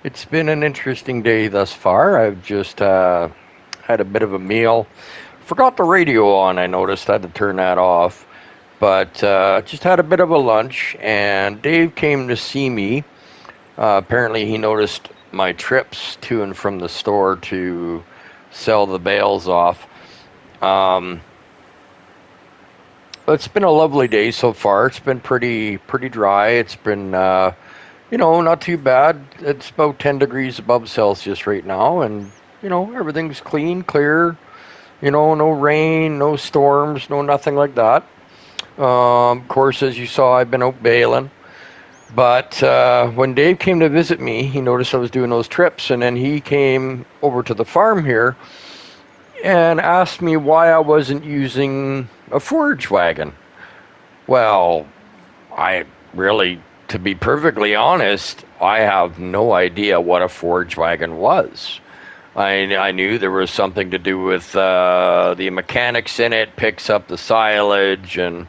It's been an interesting day thus far. I've just had a bit of a meal. Forgot the radio on, I noticed. I had to turn that off. But just had a bit of a lunch, and Dave came to see me. Apparently, he noticed my trips to and from the store to sell the bales off. Um, it's been a lovely day so far. It's been pretty dry. It's been not too bad. It's about 10 degrees above Celsius right now, and everything's clean, clear. No rain, no storms, no nothing like that. Of course, as you saw, I've been out bailing. But when Dave came to visit me, he noticed I was doing those trips, and then he came over to the farm here and asked me why I wasn't using a forage wagon. Well, I really, to be perfectly honest, I have no idea what a forage wagon was. I knew there was something to do with the mechanics in it, picks up the silage and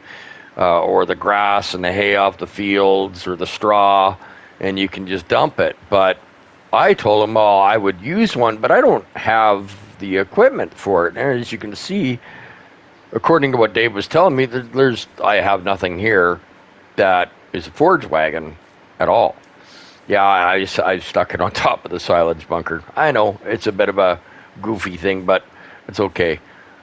or the grass and the hay off the fields or the straw, and you can just dump it. But I told him, well, I would use one, but I don't have the equipment for it. And as you can see, according to what Dave was telling me, I have nothing here that is a forage wagon at all. Yeah, I stuck it on top of the silage bunker. I know it's a bit of a goofy thing, but it's okay.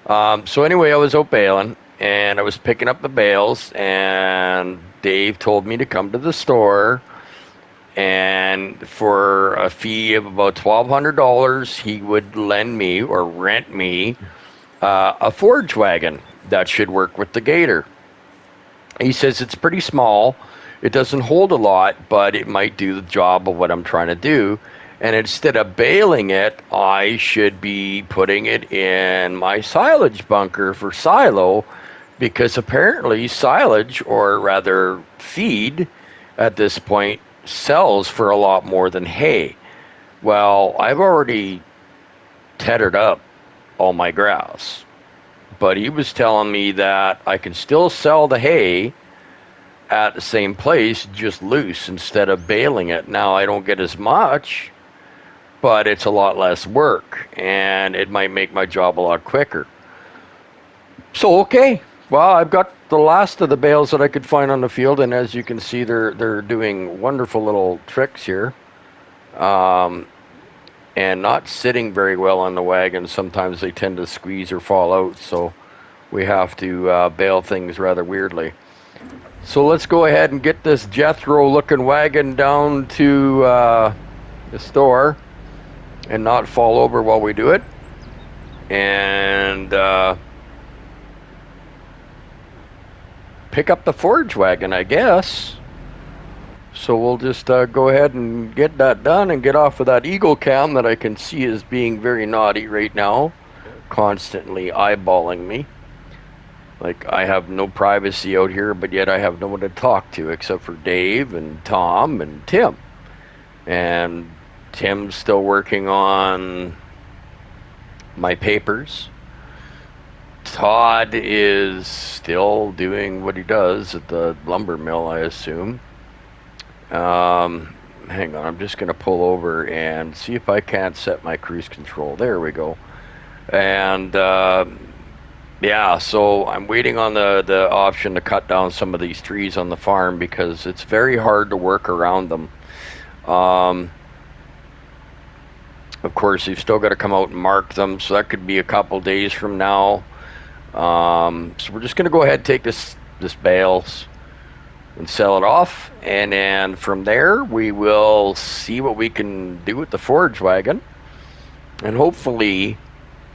So anyway, I was out bailing, and I was picking up the bales, and Dave told me to come to the store, and for a fee of about $1,200, he would lend me or rent me a forage wagon that should work with the Gator. He says it's pretty small. It doesn't hold a lot, but it might do the job of what I'm trying to do. And instead of baling it, I should be putting it in my silage bunker for silo, because apparently silage, or rather feed, at this point sells for a lot more than hay. Well, I've already tethered up all my grass, but he was telling me that I can still sell the hay at the same place, just loose instead of baling it. Now, I don't get as much, but it's a lot less work, and it might make my job a lot quicker. So, okay. Well, I've got the last of the bales that I could find on the field, and as you can see, they're doing wonderful little tricks here, and not sitting very well on the wagon. Sometimes they tend to squeeze or fall out, so we have to bale things rather weirdly. So let's go ahead and get this Jethro-looking wagon down to the store and not fall over while we do it. And pick up the forage wagon, I guess. So we'll just go ahead and get that done and get off of that eagle cam that I can see is being very naughty right now, constantly eyeballing me. Like, I have no privacy out here, but yet I have no one to talk to except for Dave and Tom and Tim. And Tim's still working on my papers. Todd is still doing what he does at the lumber mill, I assume. Hang on, I'm just going to pull over and see if I can't set my cruise control. There we go. And yeah, so I'm waiting on the option to cut down some of these trees on the farm because it's very hard to work around them. Of course, you've still got to come out and mark them, so that could be a couple days from now. So we're just going to go ahead and take this bales and sell it off, and then from there we will see what we can do with the forage wagon, and hopefully,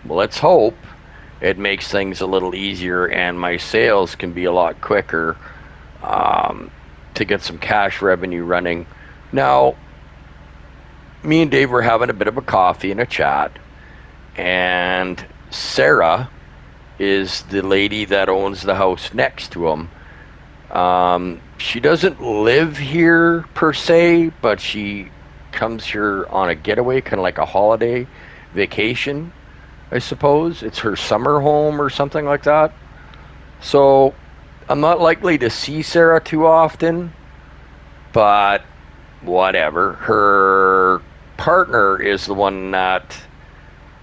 well, let's hope it makes things a little easier and my sales can be a lot quicker to get some cash revenue running. Now, me and Dave were having a bit of a coffee and a chat, and Sarah is the lady that owns the house next to him. She doesn't live here per se, but she comes here on a getaway, kind of like a holiday vacation, I suppose. It's her summer home or something like that. So I'm not likely to see Sarah too often, but whatever. Her partner is the one that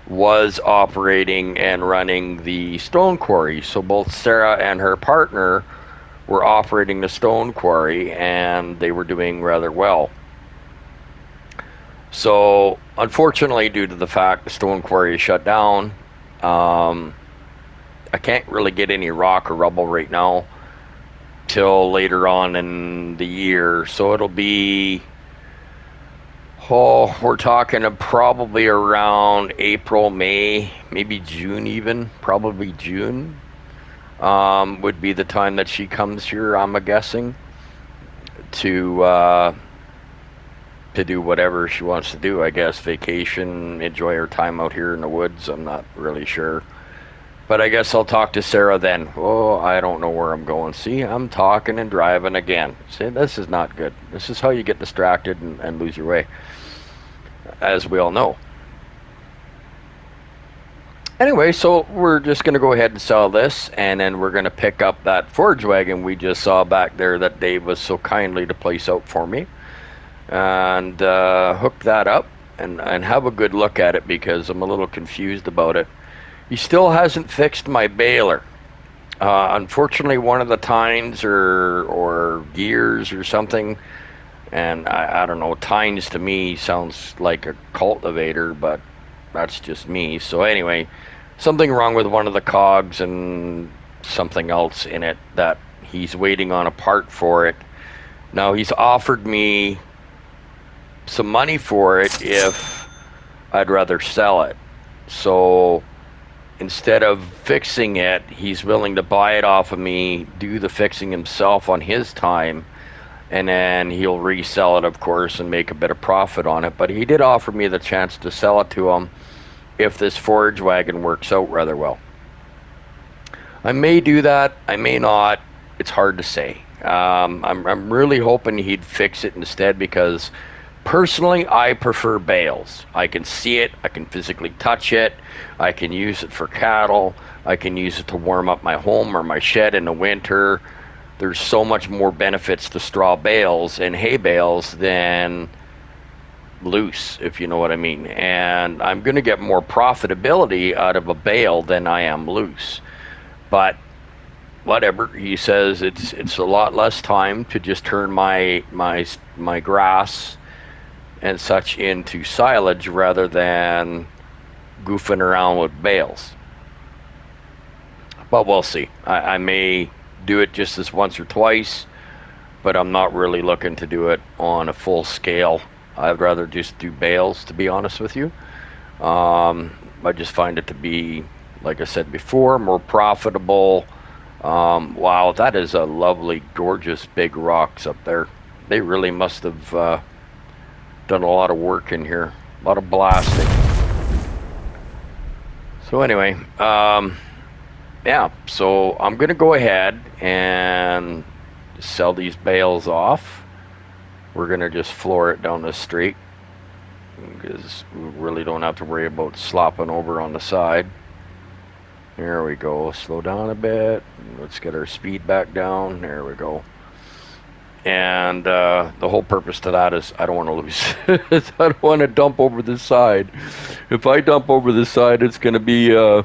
was operating and running the stone quarry. So both Sarah and her partner were operating the stone quarry, and they were doing rather well. So, unfortunately, due to the fact the stone quarry is shut down, I can't really get any rock or rubble right now till later on in the year. So it'll be, oh, we're talking of probably around April, May, maybe June even, probably June, would be the time that she comes here, I'm guessing, to to do whatever she wants to do, I guess. Vacation, enjoy her time out here in the woods. I'm not really sure. But I guess I'll talk to Sarah then. Oh, I don't know where I'm going. See, I'm talking and driving again. See, this is not good. This is how you get distracted and lose your way, as we all know. Anyway, so we're just going to go ahead and sell this, and then we're going to pick up that forage wagon we just saw back there that Dave was so kindly to place out for me, and hook that up and have a good look at it, because I'm a little confused about it. He still hasn't fixed my baler. Unfortunately, one of the tines or gears or something, and I don't know, tines to me sounds like a cultivator, but that's just me. So anyway, something wrong with one of the cogs and something else in it that he's waiting on a part for it. Now, he's offered me some money for it if I'd rather sell it. So instead of fixing it, he's willing to buy it off of me, do the fixing himself on his time, and then he'll resell it, of course, and make a bit of profit on it. But he did offer me the chance to sell it to him if this forage wagon works out rather well. I may do that, I may not. It's hard to say. I'm really hoping he'd fix it instead, because personally, I prefer bales. I can see it, I can physically touch it, I can use it for cattle, I can use it to warm up my home or my shed in the winter. There's so much more benefits to straw bales and hay bales than loose, if you know what I mean. And I'm going to get more profitability out of a bale than I am loose. But whatever, he says it's a lot less time to just turn my grass and such into silage rather than goofing around with bales. But we'll see. I may do it just this once or twice, but I'm not really looking to do it on a full scale. I'd rather just do bales, to be honest with you. I just find it to be, like I said before, more profitable. Wow, that is a lovely, gorgeous big rocks up there. They really must have done a lot of work in here, a lot of blasting. So anyway, yeah, so I'm gonna go ahead and sell these bales off. We're gonna just floor it down the street, because we really don't have to worry about slopping over on the side. There we go. Slow down a bit. Let's get our speed back down. There we go. And the whole purpose to that is I don't want to lose. I don't want to dump over the side. If I dump over the side, it's going to be a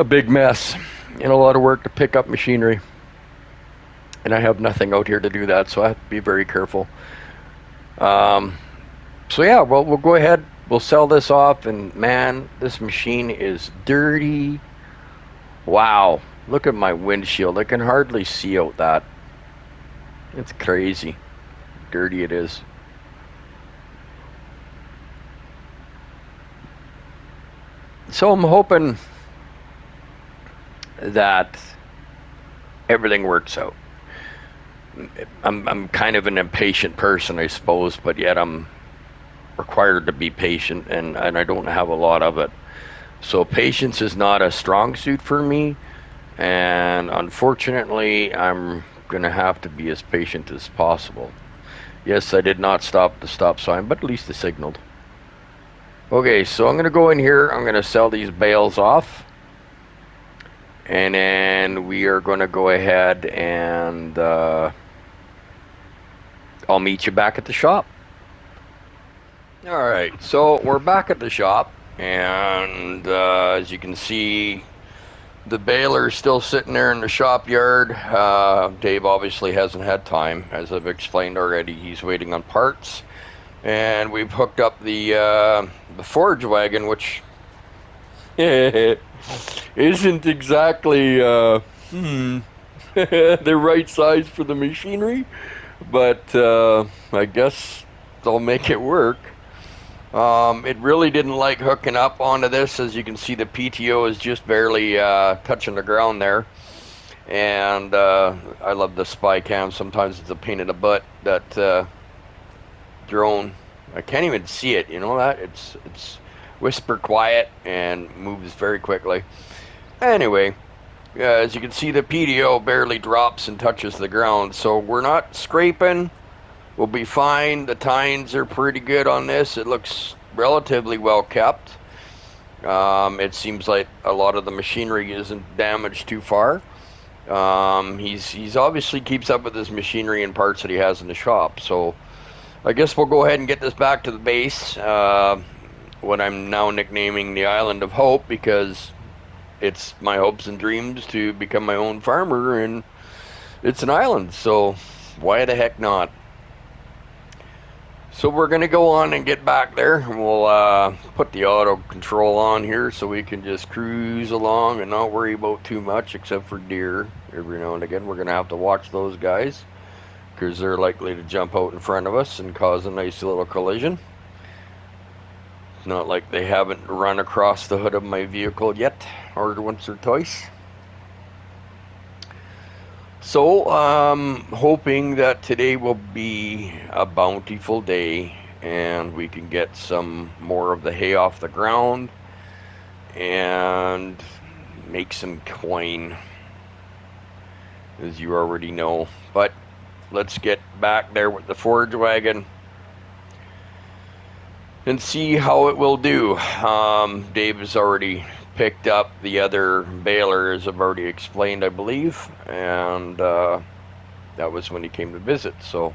big mess and a lot of work to pick up machinery. And I have nothing out here to do that, so I have to be very careful. So yeah, well, we'll go ahead. We'll sell this off, and man, this machine is dirty. Wow, look at my windshield. I can hardly see out that. It's crazy. Dirty it is. So I'm hoping that everything works out. I'm kind of an impatient person, I suppose, but yet I'm required to be patient, and I don't have a lot of it. So patience is not a strong suit for me, and unfortunately I'm gonna have to be as patient as possible. Yes, I did not stop the stop sign, but at least it signaled. Okay, so I'm gonna go in here, I'm gonna sell these bales off, and then we are gonna go ahead and I'll meet you back at the shop. All right, so we're back at the shop, and as you can see, the baler's still sitting there in the shop yard. Dave obviously hasn't had time, as I've explained already. He's waiting on parts, and we've hooked up the forge wagon, which isn't exactly the right size for the machinery, but I guess they'll make it work. It really didn't like hooking up onto this. As you can see, the PTO is just barely touching the ground there. And I love the spy cam. Sometimes it's a pain in the butt, that drone. I can't even see it. You know that? It's whisper quiet and moves very quickly. Anyway, as you can see, the PTO barely drops and touches the ground. So we're not scraping. We'll be fine. The tines are pretty good on this. It looks relatively well kept. It seems like a lot of the machinery isn't damaged too far. He's obviously keeps up with his machinery and parts that he has in the shop. So I guess we'll go ahead and get this back to the base. What I'm now nicknaming the Island of Hope, because it's my hopes and dreams to become my own farmer, and it's an island. So why the heck not? So we're going to go on and get back there, and we'll put the auto control on here so we can just cruise along and not worry about too much, except for deer. Every now and again we're going to have to watch those guys, because they're likely to jump out in front of us and cause a nice little collision. It's not like they haven't run across the hood of my vehicle yet, or once or twice. So, hoping that today will be a bountiful day and we can get some more of the hay off the ground and make some coin, as you already know. But let's get back there with the forge wagon and see how it will do. Dave has already picked up the other baler, as I've already explained, I believe, and that was when he came to visit. So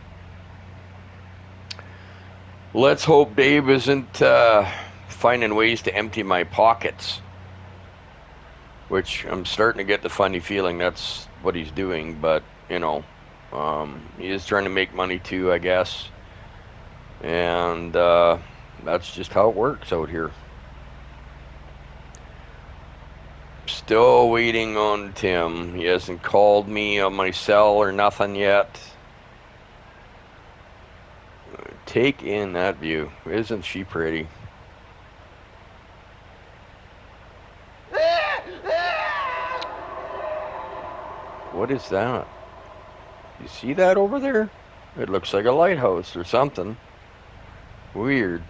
let's hope Dave isn't finding ways to empty my pockets, which I'm starting to get the funny feeling that's what he's doing. But you know, he is trying to make money too, I guess, and that's just how it works out here. Still waiting on Tim. He hasn't called me on my cell or nothing yet. Take in that view. Isn't she pretty? What is that? You see that over there? It looks like a lighthouse or something. Weird.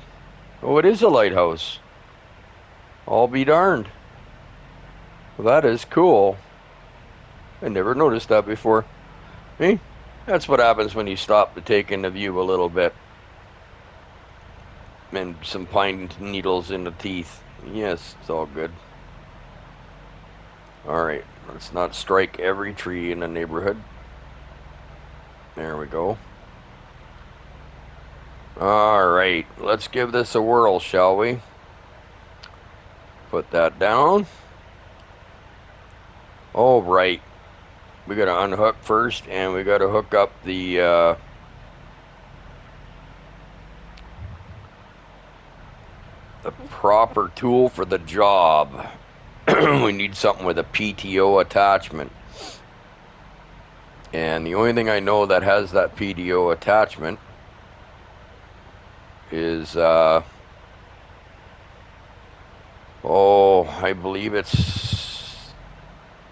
Oh, it is a lighthouse. I'll be darned. Well, that is cool. I never noticed that before. Hey, that's what happens when you stop to take in the view a little bit. And some pine needles in the teeth. Yes, it's all good. Alright, let's not strike every tree in the neighborhood. There we go. Alright, let's give this a whirl, shall we? Put that down. Oh, right. We gotta unhook first, and we gotta hook up the proper tool for the job. We need something with a PTO attachment. And the only thing I know that has that PTO attachment is, I believe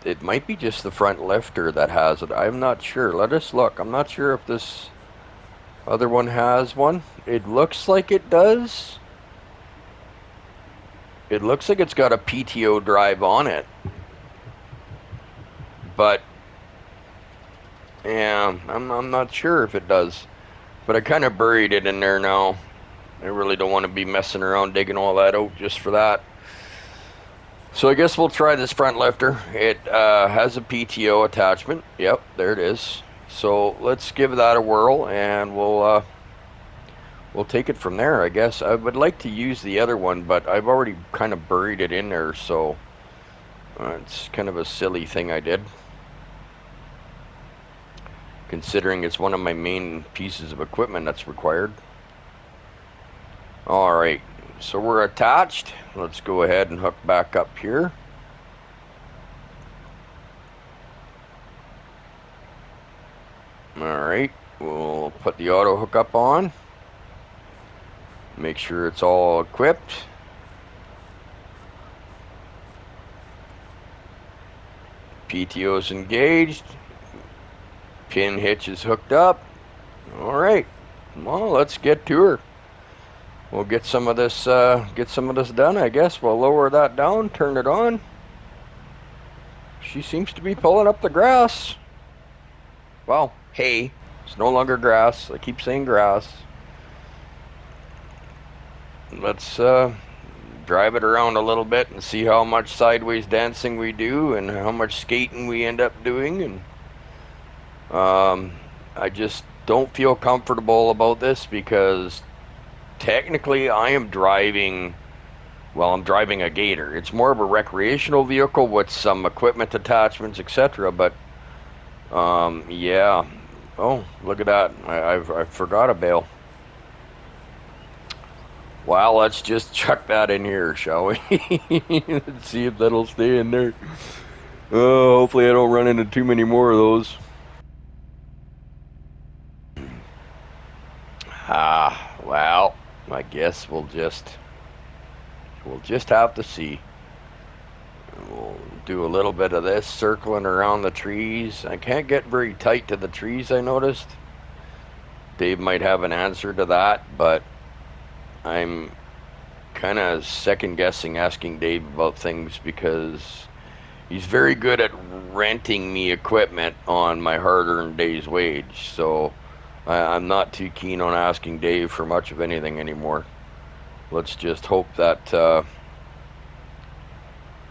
it might be just the front lifter that has it. I'm not sure. Let us look. I'm not sure if this other one has one. It looks like it does. It looks like it's got a PTO drive on it. But yeah, I'm not sure if it does. But I kind of buried it in there now. I really don't want to be messing around digging all that out just for that. So I guess we'll try this front lifter. It has a PTO attachment. Yep, there it is. So let's give that a whirl, and we'll we'll take it from there, I guess. I would like to use the other one, but I've already kind of buried it in there, so it's kind of a silly thing I did, considering it's one of my main pieces of equipment that's required. All right, so we're attached. Let's go ahead and hook back up here. All right, we'll put the auto hookup on. Make sure it's all equipped. PTO's engaged. Pin hitch is hooked up. All right, well, let's get to her. We'll get some of this done, I guess. We'll lower that down, turn it on. She seems to be pulling up the grass. Well, hay. It's no longer grass. I keep saying grass. Let's drive it around a little bit and see how much sideways dancing we do and how much skating we end up doing. And I just don't feel comfortable about this because technically I am driving, well, I'm driving a Gator. It's more of a recreational vehicle with some equipment attachments, etc. But yeah. Oh, look at that. I forgot a bale. Well, let's just chuck that in here, shall we? Let's see if that'll stay in there. Oh, hopefully I don't run into too many more of those. Well, I guess we'll just have to see. We'll do a little bit of this circling around the trees. I can't get very tight to the trees, I noticed. Dave might have an answer to that, but I'm kind of second guessing asking Dave about things because he's very good at renting me equipment on my hard-earned day's wage. So I'm not too keen on asking Dave for much of anything anymore. Let's just hope that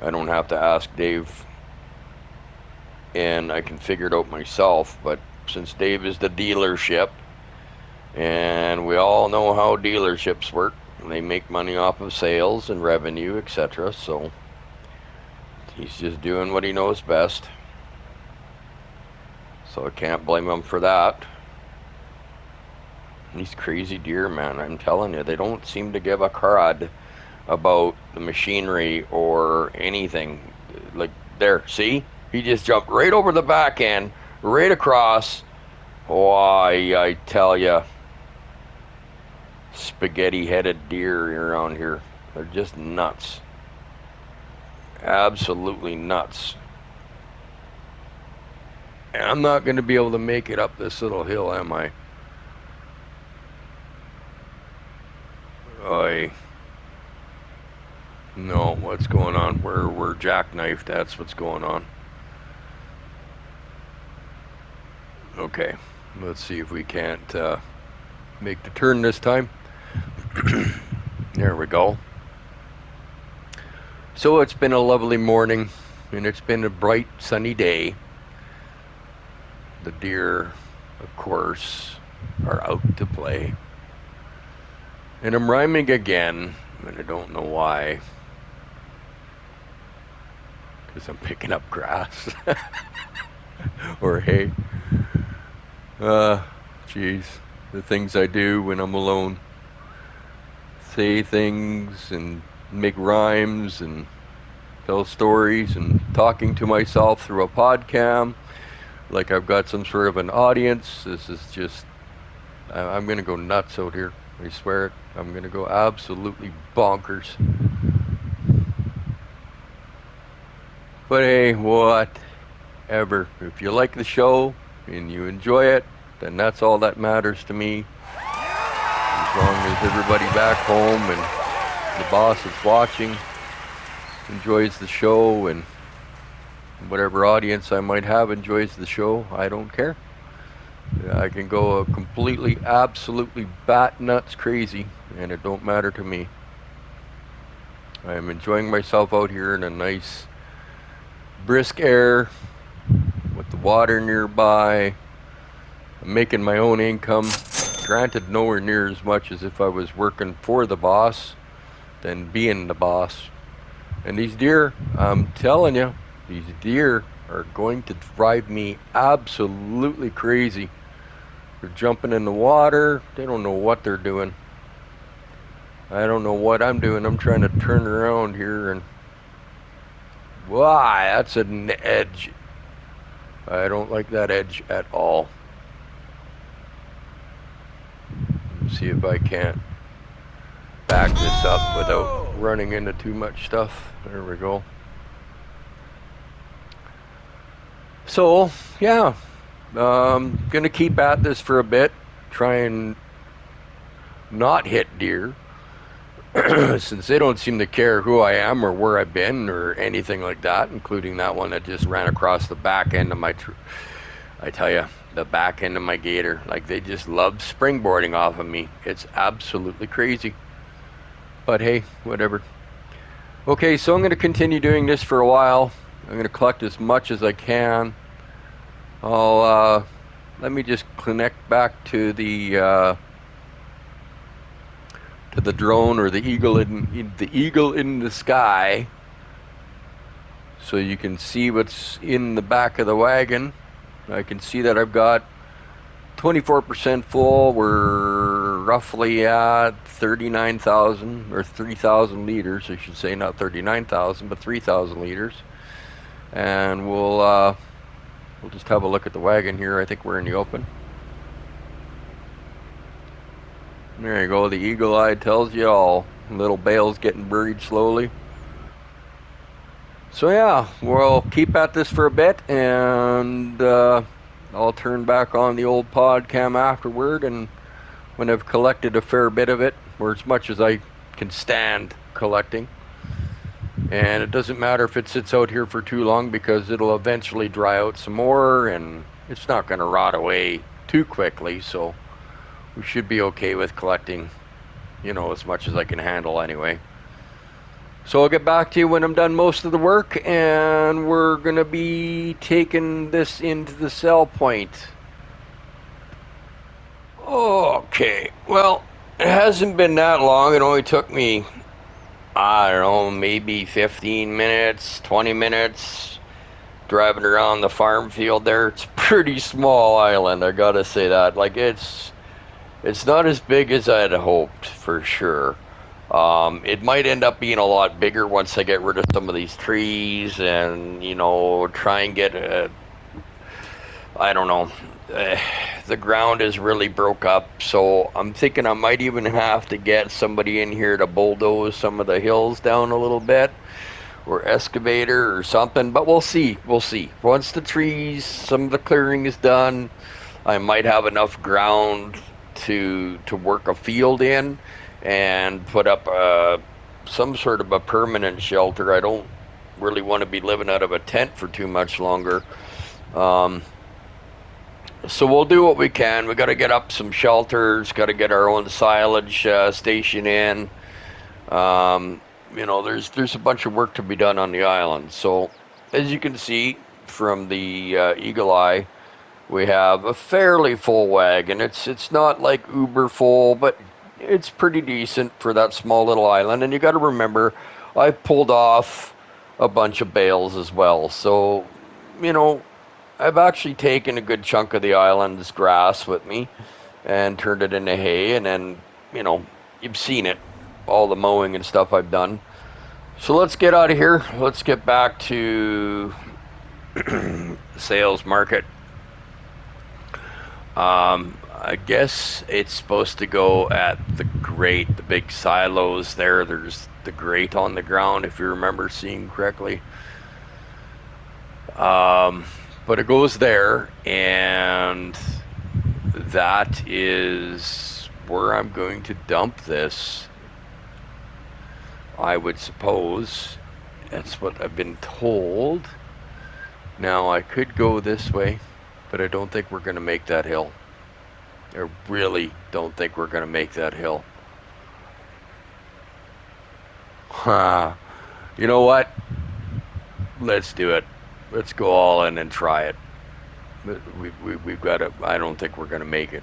I don't have to ask Dave and I can figure it out myself. But since Dave is the dealership, and we all know how dealerships work, they make money off of sales and revenue, etc. So he's just doing what he knows best. So I can't blame him for that. These crazy deer, man, I'm telling you, they don't seem to give a crud about the machinery or anything. Like, there, see? He just jumped right over the back end, right across. Why, I tell you, spaghetti-headed deer around here. They're just nuts. Absolutely nuts. And I'm not going to be able to make it up this little hill, am I? No, what's going on? We're jackknifed. That's what's going on. Okay, let's see if we can't make the turn this time. There we go. So it's been a lovely morning, and it's been a bright, sunny day. The deer, of course, are out to play. And I'm rhyming again, and I don't know why. Because I'm picking up grass. Or hay. Jeez. The things I do when I'm alone. Say things and make rhymes and tell stories and talking to myself through a podcam. Like I've got some sort of an audience. This is just... I'm going to go nuts out here. I swear it. I'm going to go absolutely bonkers. But hey, whatever. If you like the show and you enjoy it, then that's all that matters to me. As long as everybody back home and the boss that's watching enjoys the show and whatever audience I might have enjoys the show, I don't care. I can go completely, absolutely bat nuts crazy, and it don't matter to me. I am enjoying myself out here in a nice, brisk air with the water nearby. I'm making my own income Granted, nowhere near as much as if I was working for the boss than being the boss. And these deer, I'm telling you, these deer are going to drive me absolutely crazy. They're jumping in the water. They don't know what they're doing. I don't know what I'm doing. I'm trying to turn around here and... Why, that's an edge. I don't like that edge at all. Let's see if I can't back this up without running into too much stuff. There we go. So, yeah, gonna keep at this for a bit. Try and not hit deer. Since they don't seem to care who I am or where I've been or anything like that, including that one that just ran across the back end of my... I tell you, the back end of my gator. Like, they just love springboarding off of me. It's absolutely crazy. But hey, whatever. Okay, so I'm going to continue doing this for a while. I'm going to collect as much as I can. Let me just connect back to the drone, or the eagle in the sky, so you can see what's in the back of the wagon. I can see that I've got 24% full. We're roughly at 39,000 or 3,000 liters, I should say, not 39,000, but 3,000 liters. And we'll just have a look at the wagon here. I think we're in the open. There you go. The eagle eye tells you all. Little bales getting buried slowly. So yeah, we'll keep at this for a bit, and I'll turn back on the old pod cam afterward, and when I've collected a fair bit of it, or as much as I can stand collecting. And it doesn't matter if it sits out here for too long, because it'll eventually dry out some more, and it's not going to rot away too quickly, so we should be okay with collecting, as much as I can handle anyway. So I'll get back to you when I'm done most of the work, and we're going to be taking this into the sell point. Okay, well, it hasn't been that long. It only took me, I don't know, maybe 15 minutes, 20 minutes driving around the farm field there. It's a pretty small island, I gotta say that. Like, it's not as big as I'd hoped, for sure. It might end up being a lot bigger once I get rid of some of these trees and, try and get I don't know. The ground is really broke up, so I'm thinking I might even have to get somebody in here to bulldoze some of the hills down a little bit, or excavator or something, but we'll see. Once the trees, some of the clearing is done, I might have enough ground to work a field in and put up some sort of a permanent shelter. I don't really want to be living out of a tent for too much longer. So we'll do what we can. We got to get up some shelters, got to get our own silage station in. There's a bunch of work to be done on the island. So as you can see from the eagle eye, we have a fairly full wagon. It's not like uber full, but it's pretty decent for that small little island. And you got to remember, I pulled off a bunch of bales as well. So, I've actually taken a good chunk of the island's grass with me and turned it into hay. And then, you've seen it, all the mowing and stuff I've done. So let's get out of here. Let's get back to the sales market. I guess it's supposed to go at the grate, the big silos there. There's the grate on the ground, if you remember seeing correctly. But it goes there, and that is where I'm going to dump this, I would suppose. That's what I've been told. Now, I could go this way, but I don't think we're going to make that hill. I really don't think we're going to make that hill. You know what? Let's do it. Let's go all in and try it. we've got to. I don't think we're gonna make it.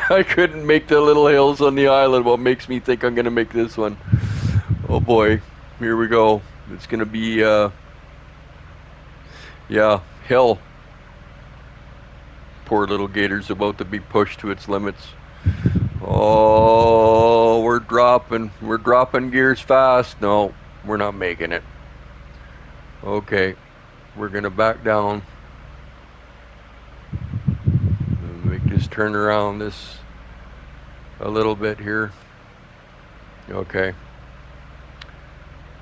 I couldn't make the little hills on the island. What makes me think I'm gonna make this one? Oh boy, here we go. It's gonna be yeah, hill. Poor little gator's about to be pushed to its limits. Oh, we're dropping. We're dropping gears fast. No, we're not making it. Okay, we're gonna back down. Make this turn around this a little bit here. Okay.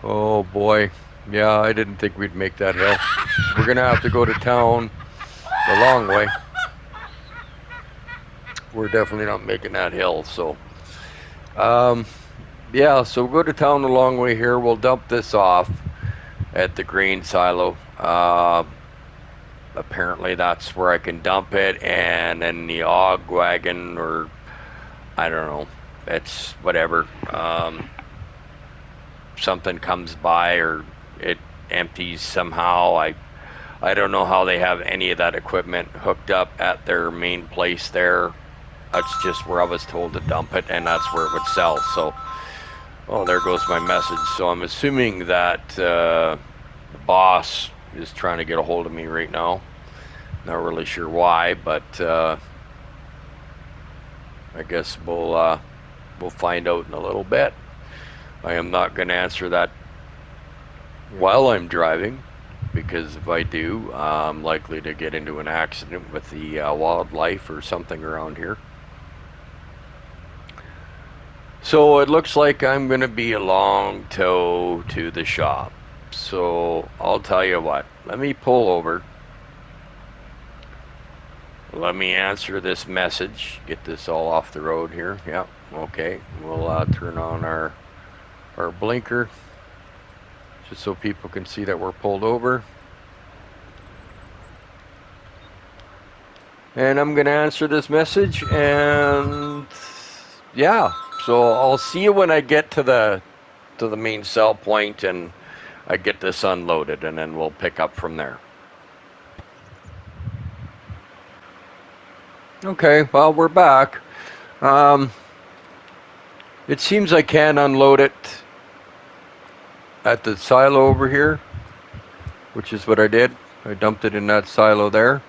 Oh boy. Yeah, I didn't think we'd make that hill. We're gonna have to go to town the long way. We're definitely not making that hill. So, um, yeah. So we'll go to town the long way here. We'll dump this off at the grain silo. Apparently that's where I can dump it, and then the og wagon, or I don't know. It's whatever. Something comes by or it empties somehow. I don't know how they have any of that equipment hooked up at their main place there. That's just where I was told to dump it, and that's where it would sell. So, oh, there goes my message. So I'm assuming that the boss is trying to get a hold of me right now. Not really sure why, but I guess we'll find out in a little bit. I am not going to answer that while I'm driving, because if I do, I'm likely to get into an accident with the wildlife or something around here. So it looks like I'm going to be a long tow to the shop. So I'll tell you what, let me pull over. Let me answer this message. Get this all off the road here. Yeah, okay. We'll turn on our blinker just so people can see that we're pulled over. And I'm going to answer this message, and yeah, so I'll see you when I get to the main sell point and I get this unloaded, and then we'll pick up from there. Okay, well, we're back. It seems I can unload it at the silo over here, which is what I did. I dumped it in that silo there.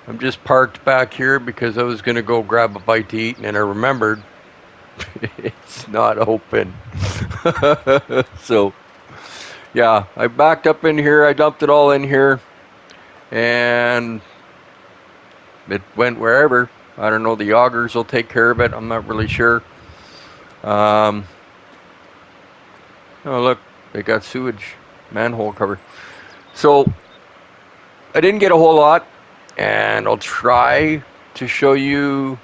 I'm just parked back here because I was going to go grab a bite to eat, and then I remembered it's not open. So, yeah, I backed up in here. I dumped it all in here, and it went wherever. I don't know. The augers will take care of it. I'm not really sure. Oh, look, they got sewage manhole cover. So I didn't get a whole lot, and I'll try to show you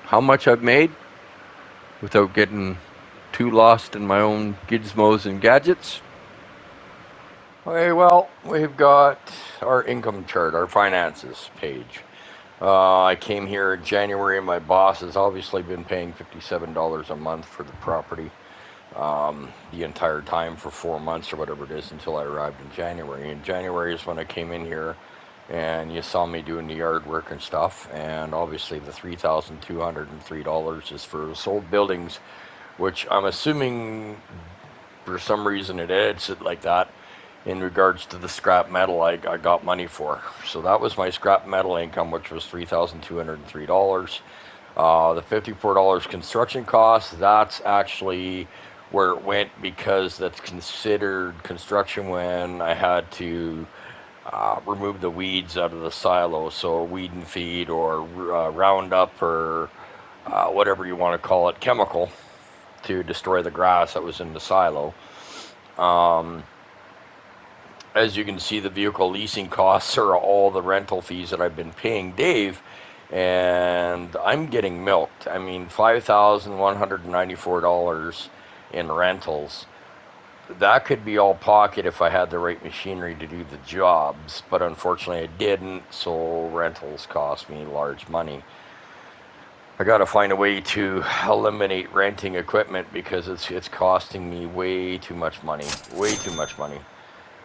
how much I've made without getting too lost in my own gizmos and gadgets. Okay, well, we've got our income chart, our finances page. I came here in January, and my boss has obviously been paying $57 a month for the property the entire time for 4 months or whatever it is until I arrived in January. And January is when I came in here, and you saw me doing the yard work and stuff. And obviously the $3,203 is for sold buildings, which I'm assuming for some reason it edits it like that. In regards to the scrap metal, I got money for. So that was my scrap metal income, which was $3,203. The $54 construction cost, that's actually where it went, because that's considered construction when I had to remove the weeds out of the silo. So weed and feed, or Roundup, or whatever you want to call it, chemical, to destroy the grass that was in the silo. As you can see, the vehicle leasing costs are all the rental fees that I've been paying Dave, and I'm getting milked. I mean, $5,194 in rentals. That could be all pocket if I had the right machinery to do the jobs, but unfortunately I didn't, so rentals cost me large money. I got to find a way to eliminate renting equipment, because it's costing me way too much money. Way too much money.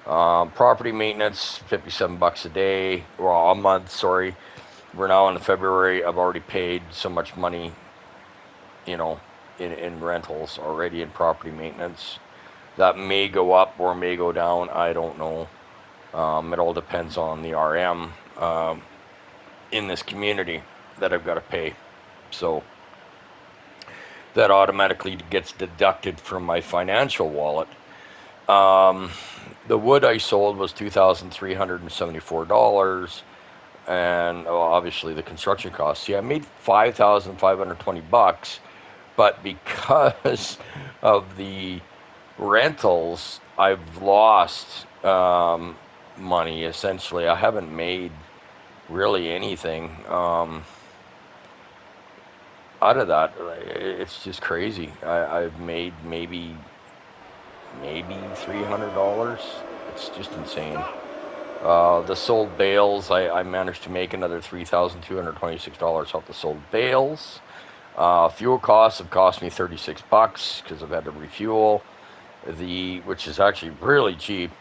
Property maintenance, $57 a day, or a month, sorry. we're now in February. I've already paid so much money, you know, in rentals already in property maintenance. That may go up or may go down. I don't know. It all depends on the RM in this community that I've got to pay. So that automatically gets deducted from my financial wallet. Um, the wood I sold was $2,374, and obviously the construction costs. See, I made $5,520, but because of the rentals, I've lost money essentially. I haven't made really anything out of that. It's just crazy. I've made maybe $300. It's just insane. The sold bales, I managed to make another $3,226 off the sold bales. Fuel costs have cost me $36 because I've had to refuel, which is actually really cheap.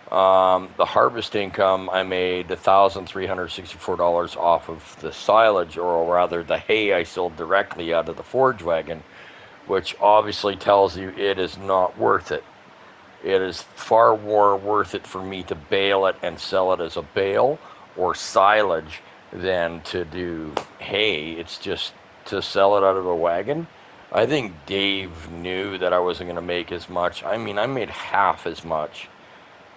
The harvest income, I made $1,364 off of the silage, or rather the hay I sold directly out of the forage wagon, which obviously tells you it is not worth it. It is far more worth it for me to bale it and sell it as a bale or silage than to do hay. It's just to sell it out of a wagon. I think Dave knew that I wasn't going to make as much. I mean, I made half as much.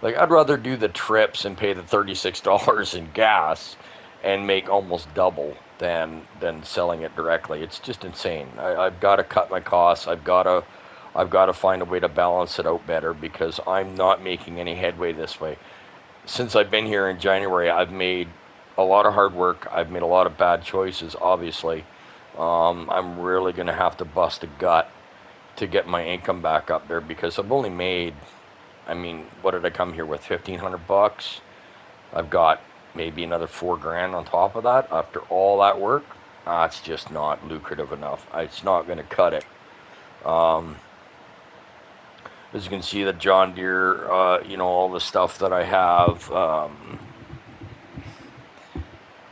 Like, I'd rather do the trips and pay the $36 in gas and make almost double than selling it directly. It's just insane. I've got to cut my costs. I've got to find a way to balance it out better because I'm not making any headway this way. Since I've been here in January, I've made a lot of hard work. I've made a lot of bad choices, obviously. I'm really going to have to bust a gut to get my income back up there because I've only made, I mean, what did I come here with? $1,500. I've got maybe another 4 grand on top of that after all that work. It's just not lucrative enough. It's not going to cut it. Um, as you can see, the John Deere, all the stuff that I have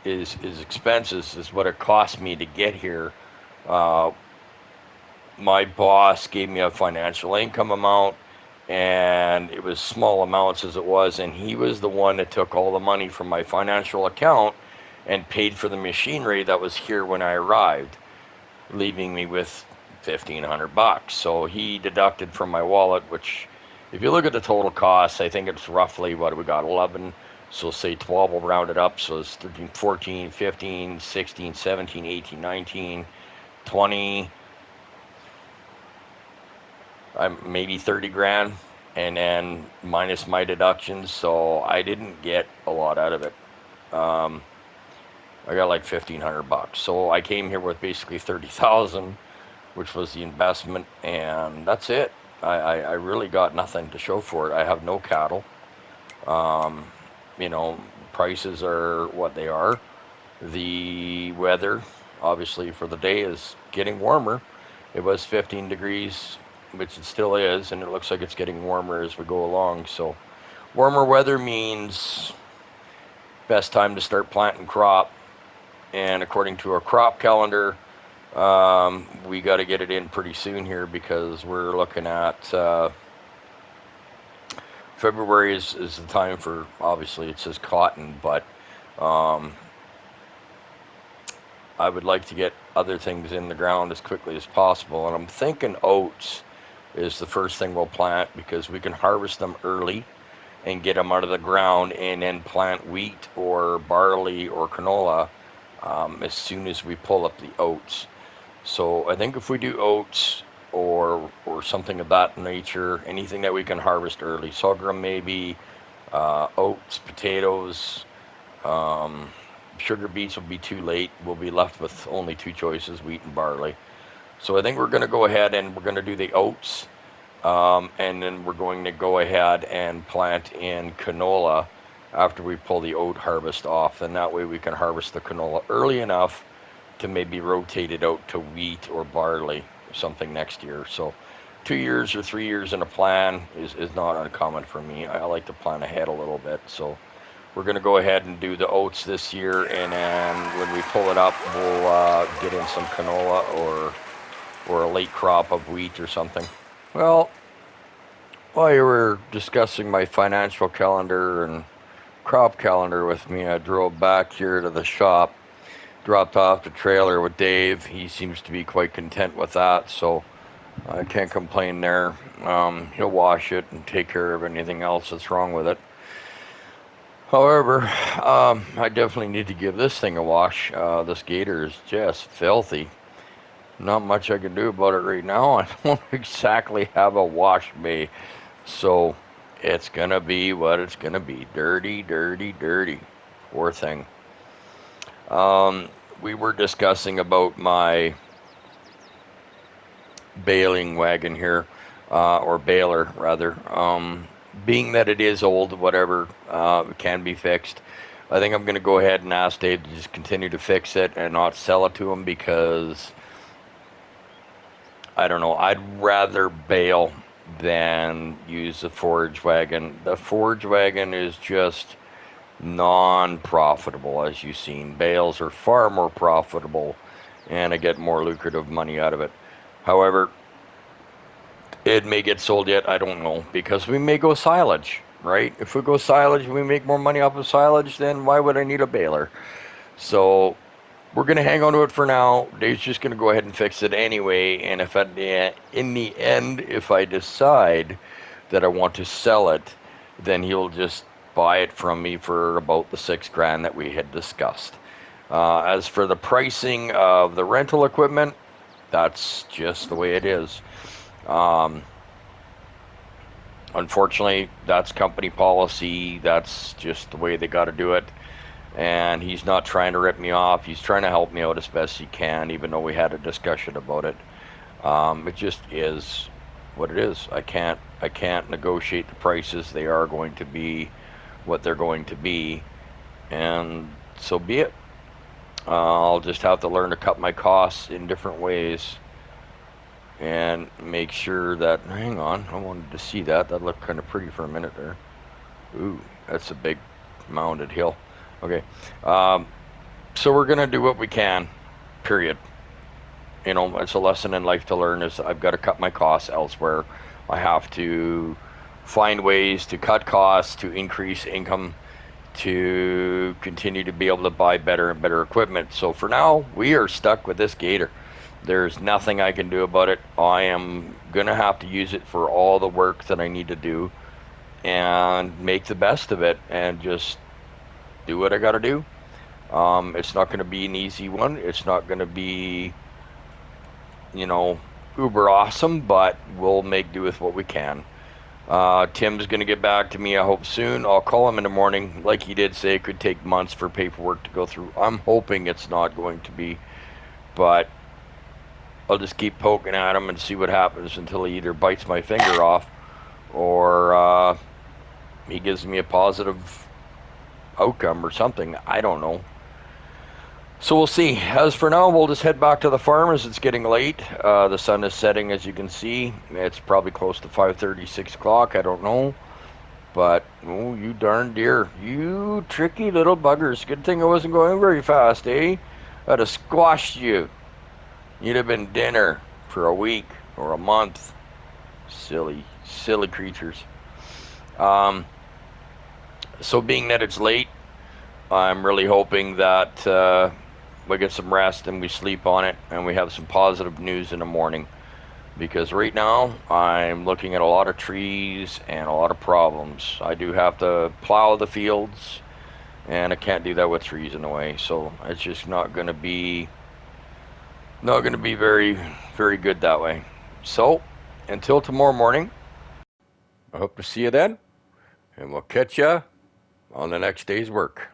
is expenses, is what it cost me to get here. Uh, my boss gave me a financial income amount, and it was small amounts as it was, and he was the one that took all the money from my financial account and paid for the machinery that was here when I arrived, leaving me with $1,500. So he deducted from my wallet, which, if you look at the total costs, I think it's roughly what we got, 11. So say 12, we'll round it up. So it's 13, 14, 15, 16, 17, 18, 19, 20, maybe 30 grand, and then minus my deductions. So I didn't get a lot out of it. Um, I got like $1,500. So I came here with basically 30,000, which was the investment, and that's it. I really got nothing to show for it. I have no cattle. Um, you know, prices are what they are. The weather, obviously, for the day is getting warmer. It was 15 degrees, which it still is, and it looks like it's getting warmer as we go along. So, warmer weather means best time to start planting crop. And according to our crop calendar, we got to get it in pretty soon here because we're looking at February is the time for, obviously, it says cotton, but um, I would like to get other things in the ground as quickly as possible. And I'm thinking oats is the first thing we'll plant because we can harvest them early and get them out of the ground and then plant wheat or barley or canola as soon as we pull up the oats. So I think if we do oats or something of that nature, anything that we can harvest early, sorghum maybe, oats, potatoes, um, sugar beets will be too late. We'll be left with only two choices, wheat and barley. So I think we're going to go ahead and we're going to do the oats, and then we're going to go ahead and plant in canola after we pull the oat harvest off. And that way we can harvest the canola early enough to maybe rotate it out to wheat or barley, something next year. So 2 years or 3 years in a plan is not uncommon for me. I like to plan ahead a little bit. So we're going to go ahead and do the oats this year, and then when we pull it up, we'll get in some canola or a late crop of wheat or something. Well, while you were discussing my financial calendar and crop calendar with me, I drove back here to the shop, dropped off the trailer with Dave. He seems to be quite content with that, so I can't complain there. He'll wash it and take care of anything else that's wrong with it. However, I definitely need to give this thing a wash. This gator is just filthy. Not much I can do about it right now. I don't exactly have a wash bay, so it's gonna be what it's gonna be. Dirty, dirty, dirty. Poor thing. Um, we were discussing about my baling wagon here, or baler rather. Being that it is old, whatever, it can be fixed. I think I'm going to go ahead and ask Dave to just continue to fix it and not sell it to him because I don't know. I'd rather bale than use the forage wagon. The forage wagon is just non-profitable, as you've seen. Bales are far more profitable, and I get more lucrative money out of it. However, it may get sold yet, I don't know, because we may go silage, right? If we go silage and we make more money off of silage, then why would I need a baler? So we're going to hang on to it for now. Dave's just going to go ahead and fix it anyway, and if in the end, if I decide that I want to sell it, then he'll just buy it from me for about the $6,000 that we had discussed. As for the pricing of the rental equipment, that's just the way it is. Um, Unfortunately, that's company policy. That's just the way they got to do it. And he's not trying to rip me off. He's trying to help me out as best he can, even though we had a discussion about it. It just is what it is. I can't negotiate the prices. They are going to be what they're going to be, and so be it. I'll just have to learn to cut my costs in different ways and make sure that, hang on, I wanted to see that. That looked kind of pretty for a minute there. Ooh, that's a big mounded hill. Okay. Um, so we're going to do what we can, period. You know, it's a lesson in life to learn is I've got to cut my costs elsewhere. I have to find ways to cut costs, to increase income, to continue to be able to buy better and better equipment. So for now, we are stuck with this gator. There's nothing I can do about it. I am going to have to use it for all the work that I need to do and make the best of it and just do what I got to do. It's not going to be an easy one. It's not going to be, you know, uber awesome, but we'll make do with what we can. Tim's going to get back to me, I hope soon. I'll call him in the morning. Like he did say, it could take months for paperwork to go through. I'm hoping it's not going to be, but I'll just keep poking at him and see what happens until he either bites my finger off or he gives me a positive outcome or something. I don't know. So we'll see. As for now, we'll just head back to the farm as it's getting late. The sun is setting, as you can see. It's probably close to 5:30, 6 o'clock. I don't know. But, oh, you darn dear. You tricky little buggers. Good thing I wasn't going very fast, eh? I'd have squashed you. You'd have been dinner for a week or a month. Silly, silly creatures. So being that it's late, I'm really hoping that we get some rest and we sleep on it and we have some positive news in the morning. Because right now I'm looking at a lot of trees and a lot of problems. I do have to plow the fields and I can't do that with trees in the way. So it's just not going to be very, very good that way. So until tomorrow morning, I hope to see you then, and we'll catch ya on the next day's work.